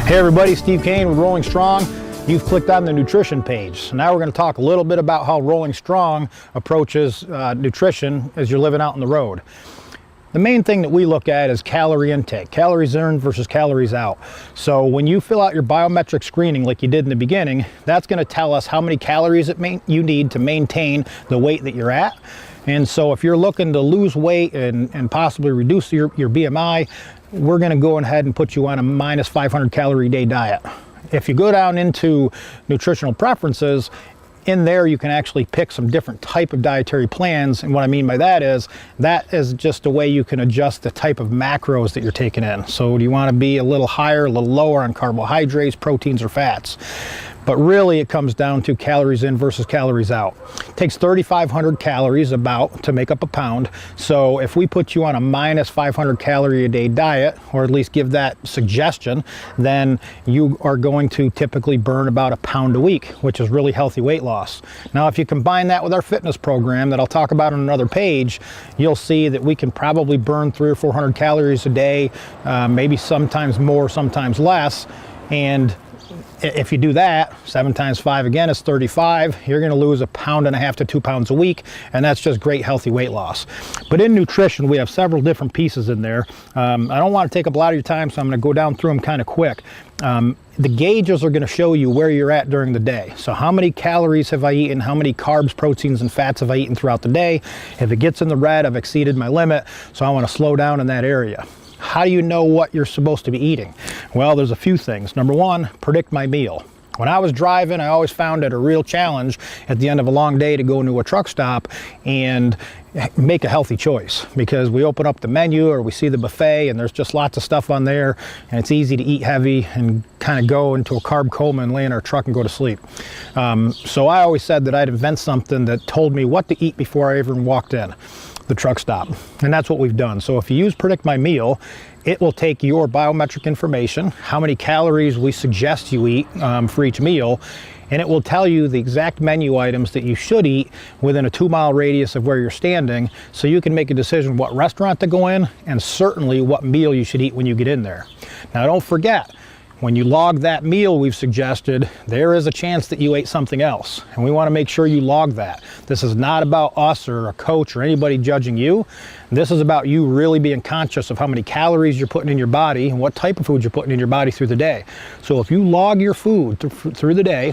Hey everybody, Steve Kane with Rolling Strong. You've clicked on the nutrition page. So now we're going to talk a little bit about how Rolling Strong approaches nutrition as you're living out on the road. The main thing that we look at is calorie intake, calories in versus calories out. So when you fill out your biometric screening like you did in the beginning, that's going to tell us how many calories you need to maintain the weight that you're at. And so if you're looking to lose weight and possibly reduce your BMI, we're going to go ahead and put you on a minus 500 calorie a day diet. If you go down into nutritional preferences, in there you can actually pick some different type of dietary plans, and what I mean by that is just a way you can adjust the type of macros that you're taking in. So do you want to be a little higher, a little lower on carbohydrates, proteins, or fats? But really it comes down to calories in versus calories out. It takes 3,500 calories about to make up a pound. So if we put you on a minus 500 calorie a day diet, or at least give that suggestion, then you are going to typically burn about a pound a week, which is really healthy weight loss. Now, if you combine that with our fitness program that I'll talk about on another page, you'll see that we can probably burn 300 or 400 calories a day, maybe sometimes more, sometimes less. And if you do that, 7 times 5 again is 35. You're going to lose 1.5 pounds to 2 pounds a week, and that's just great healthy weight loss. But in nutrition, we have several different pieces in there. I don't want to take up a lot of your time, so I'm going to go down through them kind of quick. The gauges are going to show you where you're at during the day. So how many calories have I eaten? How many carbs, proteins, and fats have I eaten throughout the day? If it gets in the red, I've exceeded my limit, so I want to slow down in that area. How do you know what you're supposed to be eating? Well, there's a few things. Number one, predict my meal. When I was driving, I always found it a real challenge at the end of a long day to go into a truck stop and make a healthy choice, because we open up the menu or we see the buffet and there's just lots of stuff on there, and it's easy to eat heavy and kind of go into a carb coma and lay in our truck and go to sleep. So I always said that I'd invent something that told me what to eat before I even walked in the truck stop, and that's what we've done. So if you use Predict My Meal, it will take your biometric information, how many calories we suggest you eat for each meal, and it will tell you the exact menu items that you should eat within a 2-mile radius of where you're standing, so you can make a decision what restaurant to go in and certainly what meal you should eat when you get in there. Now, don't forget, when you log that meal we've suggested, there is a chance that you ate something else, and we want to make sure you log that. This is not about us or a coach or anybody judging you. This is about you really being conscious of how many calories you're putting in your body and what type of food you're putting in your body through the day. So if you log your food through the day,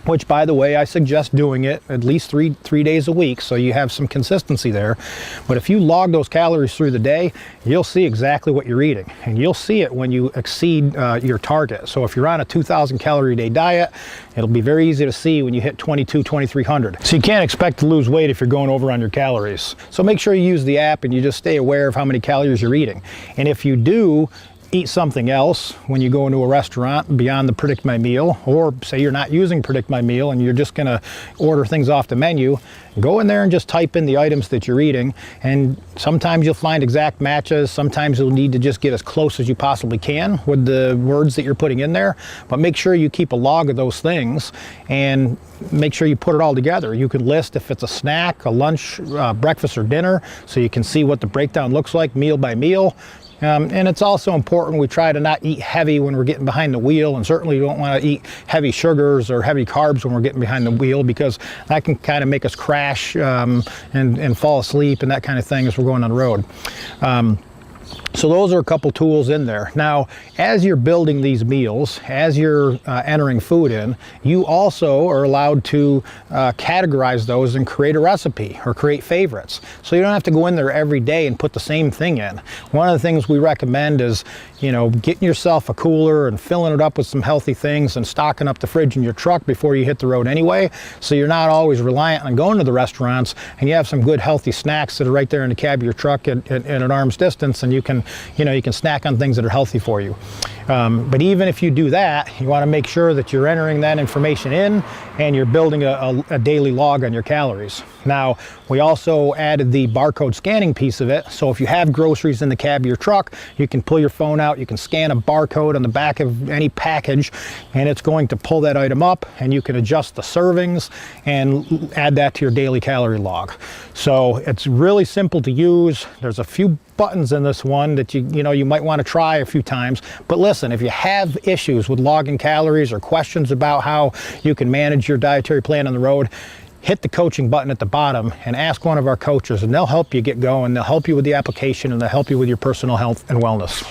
which, by the way, I suggest doing it at least three days a week, so you have some consistency there. But if you log those calories through the day, you'll see exactly what you're eating, and you'll see it when you exceed your target. So if you're on a 2,000 calorie a day diet, it'll be very easy to see when you hit 2,300. So you can't expect to lose weight if you're going over on your calories. So make sure you use the app and you just stay aware of how many calories you're eating. And if you do eat something else when you go into a restaurant beyond the Predict My Meal, or say you're not using Predict My Meal and you're just going to order things off the menu, go in there and just type in the items that you're eating, and sometimes you'll find exact matches. Sometimes you'll need to just get as close as you possibly can with the words that you're putting in there, but make sure you keep a log of those things and make sure you put it all together. You can list if it's a snack, a lunch, breakfast, or dinner, so you can see what the breakdown looks like meal by meal. And it's also important we try to not eat heavy when we're getting behind the wheel, and certainly you don't want to eat heavy sugars or heavy carbs when we're getting behind the wheel, because that can kind of make us crash and fall asleep and that kind of thing as we're going on the road. So those are a couple tools in there. Now, as you're building these meals, as you're entering food in, you also are allowed to categorize those and create a recipe or create favorites. So you don't have to go in there every day and put the same thing in. One of the things we recommend is, getting yourself a cooler and filling it up with some healthy things and stocking up the fridge in your truck before you hit the road anyway, so you're not always reliant on going to the restaurants, and you have some good healthy snacks that are right there in the cab of your truck at an arm's distance, and you can snack on things that are healthy for you. But even if you do that, you want to make sure that you're entering that information in and you're building a daily log on your calories. Now, We also added the barcode scanning piece of it. So if you have groceries in the cab of your truck, you can pull your phone out, you can scan a barcode on the back of any package, and it's going to pull that item up, and you can adjust the servings and add that to your daily calorie log. So it's really simple to use. There's a few buttons in this one that you might want to try a few times. But listen, if you have issues with logging calories or questions about how you can manage your dietary plan on the road, hit the coaching button at the bottom and ask one of our coaches, and they'll help you get going. They'll help you with the application, and they'll help you with your personal health and wellness.